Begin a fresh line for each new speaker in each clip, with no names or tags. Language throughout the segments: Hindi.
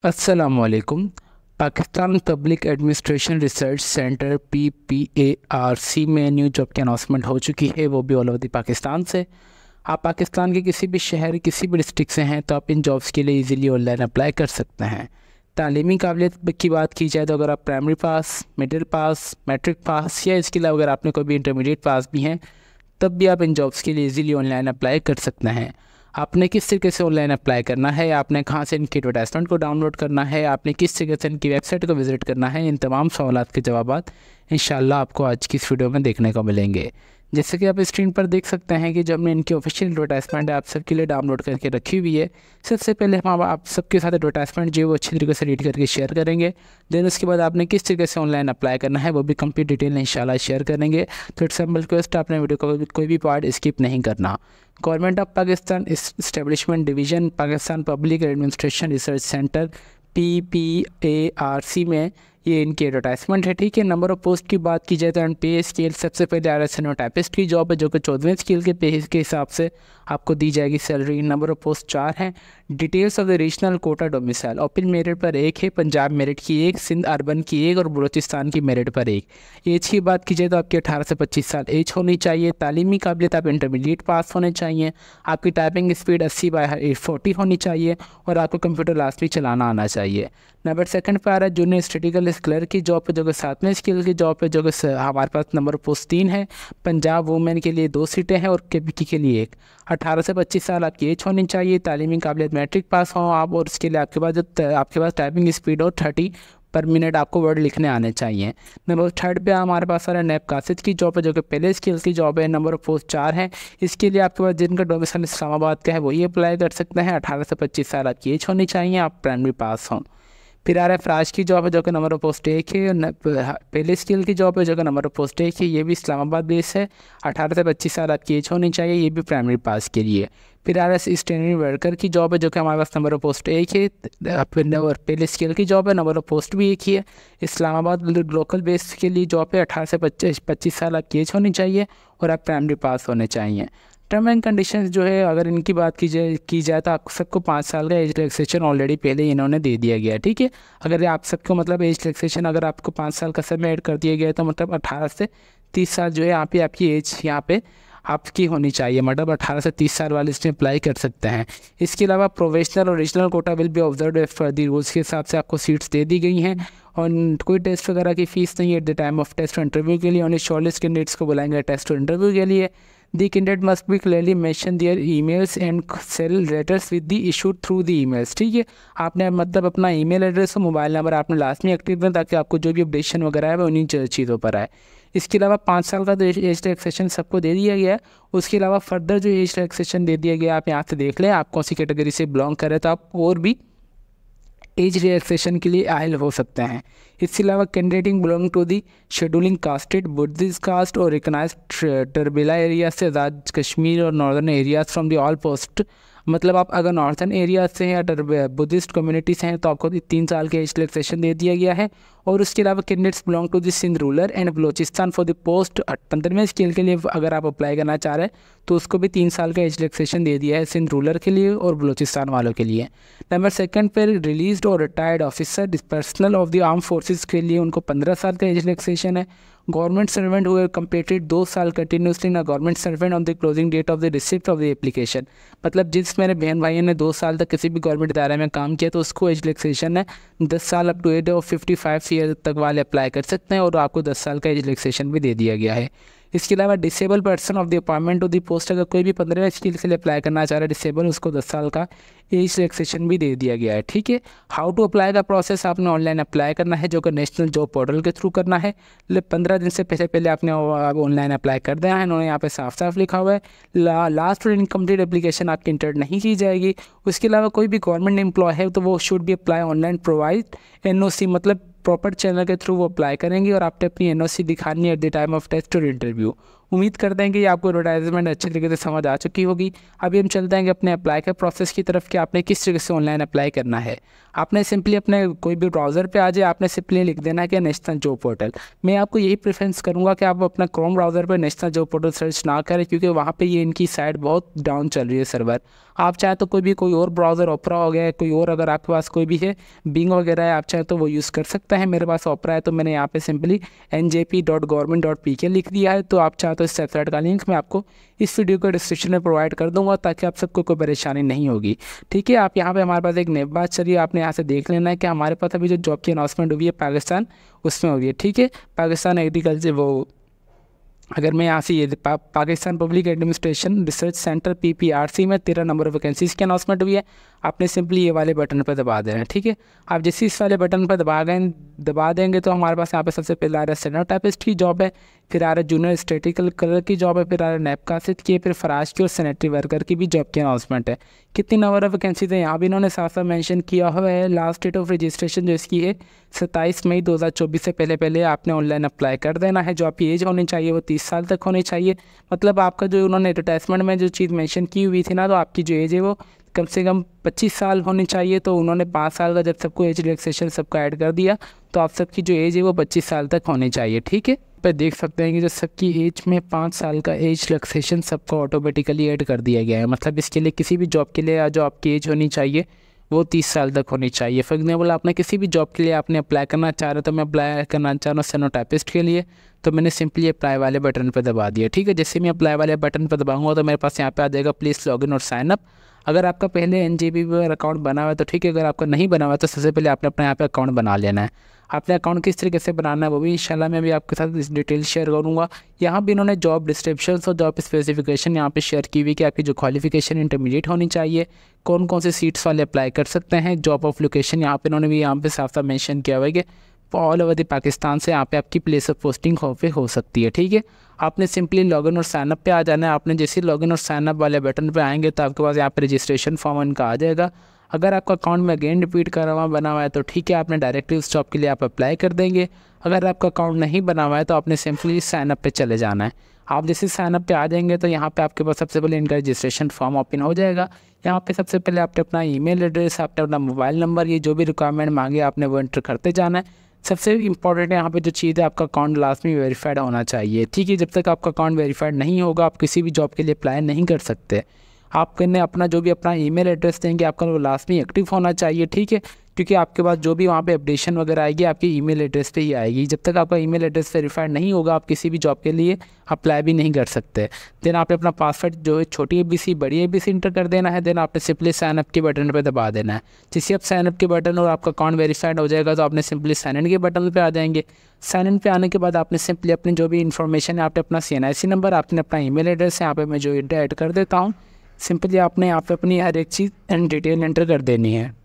अस्सलामुअलैकुम। Pakistan public administration research centre PPARC में न्यू जॉब की अनाउंसमेंट हो चुकी है, वो भी ऑल ओवर द पाकिस्तान से। आप पाकिस्तान के किसी भी शहर किसी भी डिस्ट्रिक्ट से हैं तो आप इन जॉब्स के लिए इजीली ऑनलाइन अप्लाई कर सकते हैं। तालीमी काबिलियत की बात की जाए तो अगर आप primary pass, middle pass, matric pass या इसके अलावा अगर आपने कोई भी इंटरमीडिएट पास भी हैं तब भी आप इन जॉब्स के लिए इजीली ऑनलाइन अप्लाई कर सकते हैं। आपने किस तरीके से ऑनलाइन अप्लाई करना है, आपने कहाँ से इनकी एडवर्टाइजमेंट को डाउनलोड करना है, आपने किस तरीके से इनकी वेबसाइट को विज़िट करना है, इन तमाम सवालात के जवाबात इंशाल्लाह आपको आज की इस वीडियो में देखने को मिलेंगे। जैसे कि आप स्क्रीन पर देख सकते हैं कि जो हमने इनकी ऑफिशियल एडवर्टाइजमेंट है आप सबके लिए डाउनलोड करके रखी हुई है। सबसे पहले हम आप सबके साथ एडवर्टाइजमेंट जो है वो अच्छी तरीके से रीड करके शेयर करेंगे। देन उसके बाद आपने किस तरीके से ऑनलाइन अप्लाई करना है वो भी कंप्लीट डिटेल इंशाल्लाह शेयर करेंगे। तो इट्स सिंपल रिक्वेस्ट, आपने वीडियो का कोई भी पार्ट स्किप नहीं करना। Government of Pakistan establishment division Pakistan public administration research centre PPARC में ये इनकी एडवर्टाइजमेंट है। ठीक है, नंबर ऑफ पोस्ट की बात की जाए तो पे स्केल सबसे पहले RSNO-टाइपिस्ट की जॉब है जो कि 14वें स्केल के पे के हिसाब से आपको दी जाएगी सैलरी। नंबर ऑफ पोस्ट 4 हैं। Details of the regional quota domicile, open merit पर 1 है, पंजाब मेरिट की 1, सिंध अर्बन की 1 और बलूचिस्तान की मेरिट पर 1। एज की बात की जाए तो आपकी 18 से 25 साल एज होनी चाहिए। तालीमी काबिलियत आप इंटरमीडिएट पास होने चाहिए। आपकी टाइपिंग स्पीड 80/40 होनी चाहिए और आपको कंप्यूटर लास्टली चलाना आना चाहिए। नंबर सेकंड पर आ रहा है जूनियर स्टैटिस्टिकल क्लर्क की जॉब है जो कि 7वें स्केल की जॉब है जो कि हमारे पास नंबर पोस्ट 3 है। पंजाब वुमेन के लिए 2 सीटें हैं और KPK के लिए 1। 18 से 25 साल आपकी एज होनी चाहिए। तालीमी काबिलियत मैट्रिक पास हो आप और उसके लिए आपके पास टाइपिंग स्पीड और 30 पर मिनट आपको वर्ड लिखने आने चाहिए। नंबर थर्ड पे हमारे पास आ रहा है नैब कासिद की जॉब है जो कि पहले स्किल्स की जॉब है। नंबर ऑफ पोस्ट 4 है। इसके लिए आपके पास जिनका डोमिसाइल इस्लामाबाद का है वही अप्लाई कर सकते हैं। 18 से 25 साल आपकी एज होनी चाहिए, आप प्राइमरी पास हों। फिर आ रहा है फराज की जॉब है जो कि नंबर ऑफ पोस्ट 1 है। पहले स्किल की जॉब है जो कि नंबर ऑफ पोस्ट 1 है, ये भी इस्लामाबाद बेस है। 18 से 25 साल आपकी एज होनी चाहिए, ये भी प्राइमरी पास के लिए। फिर आ रहा है स्टेनरी वर्कर की जॉब है जो कि हमारे पास नंबर ऑफ पोस्ट 1 है। और पहले स्किल की जॉब है, नंबर ऑफ पोस्ट भी 1 ही है। इस्लामाबाद लोकल बेस के लिए जॉब है। 18 से 25 साल आपकी एज होनी चाहिए और आप प्राइमरी पास होने चाहिए। टर्म एंड कंडीशंस जो है अगर इनकी बात की जाए तो आप सबको 5 साल का एज रिलैक्सेशन ऑलरेडी पहले इन्होंने दे दिया गया है। ठीक है, अगर आप सबको मतलब एज रिलैक्सेशन अगर आपको 5 साल का समय ऐड कर दिया गया है तो मतलब 18 से 30 साल जो है यहाँ पे आपकी एज यहाँ पे आपकी होनी चाहिए, मतलब 18 से 30 साल वाले इसमें अप्लाई कर सकते हैं। इसके अलावा प्रोफेशनल और regional quota will be observe for the rules के हिसाब से आपको सीट्स दे दी गई हैं और कोई टेस्ट वगैरह की फ़ीस नहीं है। At the time of test और इंटरव्यू के लिए ओनली शॉर्टलिस्ट कैंडिडेट्स को बुलाएंगे टेस्ट और इंटरव्यू के लिए। The candidate must be clearly mention their emails and sell letters with the issued through the emails। ठीक है, आपने मतलब अपना ईमेल एड्रेस और मोबाइल नंबर आपने लास्ट में एक्टिव करें ताकि आपको जो भी अपडेशन वगैरह है वो उन्हीं चीज़ों पर आए। इसके अलावा 5 साल का तो एज रिलैक्सेशन सबको दे दिया गया है। उसके अलावा फर्दर जो एज रिलैक्सेशन दे दिया गया आप यहाँ से देख लें, आप कौन सी कैटेगरी से बिलोंग करें तो आप और भी एज रिलैक्सेशन के लिए आयल हो सकते हैं। इसके अलावा candidates belong to the scheduling casted Buddhist caste और रिकनाइज टर्बिला एरिया से आज़ाद कश्मीर और northern areas from the all post, मतलब आप अगर नॉर्थन एरिया से हैं या बुद्धिस्ट कम्युनिटी से हैं तो आपको 3 साल के एज रिलैक्सेशन दे दिया गया है। और उसके अलावा candidates belong to the Sindh rural and Balochistan for the post 15वें स्केल के लिए अगर आप अप्लाई करना चाह रहे हैं तो उसको भी 3 साल का एज रिलैक्सेशन दे दिया है सिंध रूरल के लिए और बलोचिस्तान वालों के लिए। नंबर सेकंड पर रिलीज्ड और retired officer personnel of the arm forces के लिए उनको 15 साल का एज रिलैक्सेशन है। गवर्नमेंट सर्वेंट हुए कंप्लीटेड 2 साल कंटिन्यूसली ना government servant on the closing date of the receipt of the application, मतलब जिस मेरे बहन भाइयों ने 2 साल तक किसी भी गवर्नमेंट इदारे में काम किया तो उसको एज रिलैक्सेशन है 10 साल up to age of 55 year तक वाले अप्लाई कर सकते हैं और आपको 10 साल का एज रिलैक्सेशन भी दे दिया गया है। इसके अलावा disable person of the appointment to the post, अगर कोई भी 15वें स्किल के लिए अप्लाई करना चाह रहा है डिसेबल, उसको 10 साल का एज रिलैक्सेशन भी दे दिया गया है। ठीक है, हाउ टू अप्लाई का प्रोसेस आपने ऑनलाइन अप्लाई करना है जो कि नेशनल जॉब पोर्टल के थ्रू करना है। 15 दिन से पहले आपने ऑनलाइन अप्लाई कर दिया है। उन्होंने यहाँ पे साफ साफ लिखा हुआ है लास्ट और इनकम्प्लीट एप्लीकेशन आपकी इंटर नहीं की जाएगी। उसके अलावा कोई भी गवर्नमेंट एम्प्लॉय है तो वो शुड भी अप्लाई ऑनलाइन प्रोवाइड NOC, मतलब प्रॉपर चैनल के थ्रू वो अप्लाई करेंगे और आपने अपनी NOC दिखानी है at the time of test और इंटरव्यू। उम्मीद करते हैं कि आपको एडवर्टाइजमेंट अच्छी तरीके से समझ आ चुकी होगी। अभी हम चलते हैं अपने अप्लाई के प्रोसेस की तरफ कि आपने किस तरीके से ऑनलाइन अप्लाई करना है। आपने सिंपली अपने कोई भी ब्राउज़र पे आ जाए, आपने सिंपली लिख देना है कि नेशनल जॉब पोर्टल। मैं आपको यही प्रेफरेंस करूँगा कि आप अपना क्रोम ब्राउज़र पर नेशनल जॉब पोर्टल सर्च ना करें, क्योंकि वहाँ पर ये इनकी साइट बहुत डाउन चल रही है सर्वर। आप चाहे तो कोई और ब्राउज़र, ओपरा हो गया, कोई और अगर आपके पास कोई भी है, बिंग वगैरह है, आप चाहे तो वो यूज़ कर सकते हैं। मेरे पास ओपरा है तो मैंने यहाँ पे सिंपली njp.government.pk लिख दिया है। तो आप चाहे तो इस वेबसाइट का लिंक मैं आपको इस वीडियो को डिस्क्रिप्शन में प्रोवाइड कर दूंगा, ताकि आप सबको कोई परेशानी नहीं होगी। ठीक है, आप यहाँ पे हमारे पास एक नई बात चलिए, आपने यहाँ से देख लेना है कि हमारे पास अभी जो जॉब की अनाउंसमेंट हुई है पाकिस्तान, उसमें हुई है। ठीक है, पाकिस्तान एग्रीकल्चर वो अगर मैं यहाँ से ये Pakistan public administration research centre PPRC में 13 नंबर वैकेंसीज़ की अनाउंसमेंट हुई है। आपने सिंपली ये वाले बटन पर दबा देना है। ठीक है, आप जैसे इस वाले बटन पर दबा देंगे तो हमारे पास यहाँ पे सबसे पहले आ रहा है स्टेनोटाइपिस्ट की जॉब है, फिर आ रहा है जूनियर स्टैटिकल कलर की जॉब है, फिर आ रहा है नैब कासिद की, फिर फराज की और सैनिटरी वर्कर की भी जॉब की अनाउंसमेंट है। कितनी नंबर ऑफ वैकेंसीज है यहाँ भी इन्होंने साफ साफ मेंशन किया हुआ है। लास्ट डेट ऑफ रजिस्ट्रेशन जो इसकी है 27 मई 2024 से पहले आपने ऑनलाइन अप्लाई कर देना है। जो आपकी एज होनी चाहिए वो 30 साल तक होनी चाहिए। मतलब आपका जो उन्होंने एडवर्टाइजमेंट में जो चीज़ मेंशन की हुई थी ना, तो आपकी जो एज है वो कम से कम 25 साल होनी चाहिए। तो उन्होंने 5 साल का जब सबको एज रिलैक्सेशन सबका ऐड कर दिया, तो आप सबकी जो एज है वो 25 साल तक होनी चाहिए। ठीक है, पर देख सकते हैं कि जो सबकी एज में 5 साल का एज रिलैक्सेशन सबको ऑटोमेटिकली ऐड कर दिया गया है। मतलब इसके लिए किसी भी जॉब के लिए जो आपकी एज होनी चाहिए वो 30 साल तक होनी चाहिए। फॉर एग्जाम्पल आपने किसी भी जॉब के लिए आपने अप्लाई करना चाह रहे, तो मैं अप्लाई करना चाह रहा हूँ स्टेनोटाइपिस्ट के लिए, तो मैंने सिंपली अप्लाई वाले बटन पर दबा दिया। ठीक है, जैसे मैं अप्लाई वाले बटन पर दबाऊंगा तो मेरे पास यहाँ पे आ जाएगा प्लीज़ लॉगिन और साइन अप। अगर आपका पहले NJP पर अकाउंट बना हुआ है तो ठीक है, अगर आपका नहीं बना हुआ है तो सबसे पहले आपने अपने यहाँ पे अकाउंट बना लेना है। आपने अकाउंट किस तरीके से बनाना है वो भी इंशाल्लाह मैं भी आपके साथ इस डिटेल शेयर करूँगा। यहाँ भी इन्होंने जॉब डिस्क्रिप्शन और जॉब स्पेसिफिकेशन यहाँ पे शेयर की हुई कि आपकी जो क्वालिफिकेशन इंटरमीडिएट होनी चाहिए, कौन कौन से सीट्स वाले अप्लाई कर सकते हैं, जॉब ऑफ लोकेशन यहाँ पे इन्होंने भी यहाँ पे साफ साफ मेंशन किया हुआ है कि ऑल ओवर द पाकिस्तान से यहाँ पे आपकी प्लेस ऑफ पोस्टिंग हो सकती है। ठीक है, आपने सिंपली लॉगिन और साइनअप पे आ जाना है। आपने जैसे लॉगिन और साइनअप वाले बटन पे आएंगे तो आपके पास यहाँ पे रजिस्ट्रेशन फॉर्म इनका आ जाएगा। अगर आपका अकाउंट में अगेन रिपीट कर हुआ बना हुआ है तो ठीक है, आपने डायरेक्टली उस जॉब के लिए आप अप्लाई कर देंगे। अगर आपका अकाउंट नहीं बना हुआ है तो आपने सिंपली साइनअप पे चले जाना है। आप जैसे साइनअप पे आ जाएंगे तो यहाँ पे आपके पास सबसे पहले इनका रजिस्ट्रेशन फॉर्म ओपन हो जाएगा। यहाँ पे सबसे पहले आपने अपना ईमेल एड्रेस, आपने अपना मोबाइल नंबर, ये जो भी रिक्वायरमेंट मांगे आपने वो एंटर करते जाना है। सबसे इंपॉर्टेंट है यहाँ पे जो चीज़ है, आपका अकाउंट लास्ट में वेरीफाइड होना चाहिए। ठीक है, जब तक आपका अकाउंट वेरीफाइड नहीं होगा आप किसी भी जॉब के लिए अप्लाई नहीं कर सकते। आपने अपना जो भी अपना ईमेल एड्रेस देंगे आपका वो लास्ट में एक्टिव होना चाहिए। ठीक है, क्योंकि आपके पास जो भी वहाँ पे अपडेशन वगैरह आएगी आपकी ईमेल एड्रेस पे ही आएगी। जब तक आपका ईमेल एड्रेस वेरीफाइड नहीं होगा आप किसी भी जॉब के लिए अप्लाई भी नहीं कर सकते। देन आपने अपना पासवर्ड जो है छोटी ABC बड़ी ABC इंटर कर देना है। देन आपने सिंपली साइन अप के बटन पर दबा देना है। जैसे आप साइन अप के बटन और आपका अकाउंट वेरीफाइड हो जाएगा तो आपने सिंपली साइन इन के बटन पर आ जाएंगे। साइन इन पे आने के बाद आपने सिंपली अपनी जो भी इन्फॉर्मेशन है, आपने अपना CNIC नंबर, आपने अपना ईमेल एड्रेस है, यहाँ पे मैं जो ऐड कर देता हूँ, सिंपली आपने यहाँ पे अपनी हर एक चीज़ एंड डिटेल एंटर कर देनी है।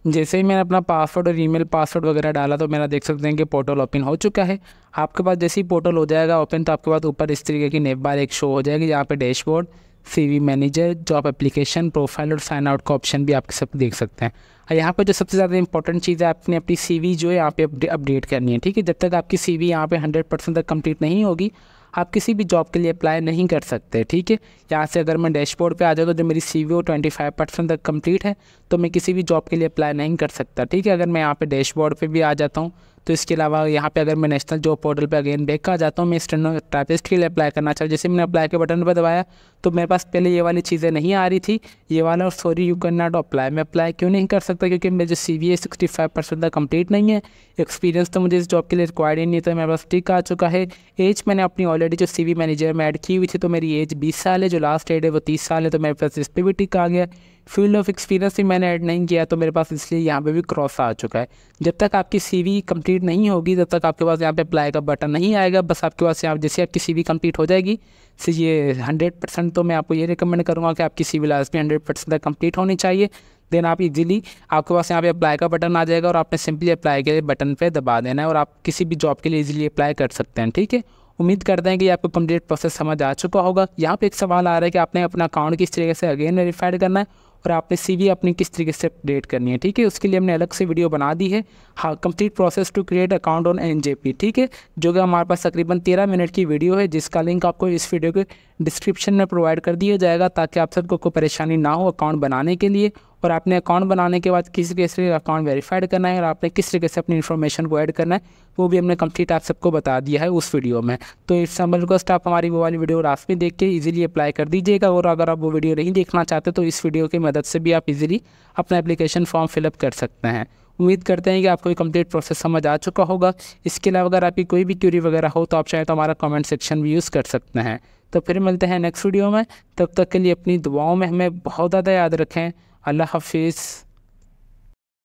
जैसे ही मैंने अपना पासवर्ड और ईमेल पासवर्ड वगैरह डाला तो मेरा देख सकते हैं कि पोर्टल ओपन हो चुका है। आपके पास जैसे ही पोर्टल हो जाएगा ओपन तो आपके पास ऊपर इस तरीके की नेम बार एक शो हो जाएगी, जहाँ पे dashboard, CV manager, job application, profile और साइन आउट का ऑप्शन भी आपके सब देख सकते हैं। और यहाँ पर जो सबसे ज़्यादा इंपॉर्टेंट चीज़ है, आपने अपनी CV जो है यहाँ पे अपडेट करनी है। ठीक है, जब तक आपकी CV यहाँ पे 100% तक कंप्लीट नहीं होगी आप किसी भी जॉब के लिए अप्लाई नहीं कर सकते। ठीक है, यहाँ से अगर मैं डैशबोर्ड पे आ जाऊँ तो जो मेरी CV वो 25% तक कंप्लीट है तो मैं किसी भी जॉब के लिए अप्लाई नहीं कर सकता। ठीक है, अगर मैं यहाँ पे डैशबोर्ड पे भी आ जाता हूँ तो इसके अलावा यहाँ पे अगर मैं नेशनल जॉब पोर्टल पे अगेन बैक आ जाता हूँ, मैं स्टेनोटाइपिस्ट के लिए अप्लाई करना चाहूँ, जैसे मैंने अप्लाई के बटन पर दबाया तो मेरे पास पहले ये वाली चीज़ें नहीं आ रही थी, ये वाला और sorry you can not apply. मैं अप्लाई क्यों नहीं कर सकता? क्योंकि मेरी जो CV है 65% तक कंप्लीट नहीं है। एक्सपीरियंस तो मुझे इस जॉब के लिए रिक्वायर्ड ही नहीं था, मेरे पास टिक आ चुका है। एज मैंने अपनी ऑलरेडी जो CV मैनेजर में ऐड की हुई थी तो मेरी एज 20 साल है, जो लास्ट डेट है वो 30 साल है, तो मेरे पास इस पर भी टिक आ गया। फील्ड ऑफ एक्सपीरियंस भी मैंने ऐड नहीं किया तो मेरे पास इसलिए यहाँ पे भी क्रॉस आ चुका है। जब तक आपकी CV कंप्लीट नहीं होगी तब तक आपके पास यहाँ पे अप्लाई का बटन नहीं आएगा। बस आपके पास यहाँ जैसे आपकी CV कंप्लीट हो जाएगी तो ये 100%, तो मैं आपको ये रिकमेंड करूँगा कि आपकी CV लास्ट में 100% तक कंप्लीट होनी चाहिए। देन आप इजीली आपके पास यहाँ पे अप्लाई का बटन आ जाएगा और आपने सिंपली अप्लाई के बटन पे दबा देना है और आप किसी भी जॉब के लिए इजीली अप्लाई कर सकते हैं। ठीक है, उम्मीद करते हैं कि आपको कंप्लीट प्रोसेस समझ आ चुका होगा। यहाँ पे एक सवाल आ रहा है कि आपने अपना अकाउंट किस तरीके से अगेन वेरीफाइड करना है और आपने CV अपनी किस तरीके से अपडेट करनी है। ठीक है, उसके लिए हमने अलग से वीडियो बना दी है। हाँ, complete process to create account on NJP। ठीक है, जो कि हमारे पास तकरीबन 13 मिनट की वीडियो है, जिसका लिंक आपको इस वीडियो के डिस्क्रिप्शन में प्रोवाइड कर दिया जाएगा, ताकि आप सबको कोई परेशानी ना हो अकाउंट बनाने के लिए। और आपने अकाउंट बनाने के बाद किस तरीके से अकाउंट वेरीफाइड करना है और आपने किस तरीके से अपनी इन्फॉर्मेशन को ऐड करना है, वो भी हमने कंप्लीट आप सबको बता दिया है उस वीडियो में। तो इस रिक्वेस्ट आप हमारी वो वाली वीडियो लास्ट में देख के इजीली अप्लाई कर दीजिएगा। और अगर आप वो वीडियो नहीं देखना चाहते तो इस वीडियो की मदद से भी आप इजीली अपना एप्लीकेशन फॉर्म फिलअप कर सकते हैं। उम्मीद करते हैं कि आपको ये कंप्लीट प्रोसेस समझ आ चुका होगा। इसके अलावा अगर आपकी कोई भी क्यूरी वगैरह हो तो आप चाहे तो हमारा कमेंट सेक्शन भी यूज़ कर सकते हैं। तो फिर मिलते हैं नेक्स्ट वीडियो में, तब तक के लिए अपनी दुआओं में हमें बहुत ज़्यादा याद रखें। अल्लाह हाफिज़।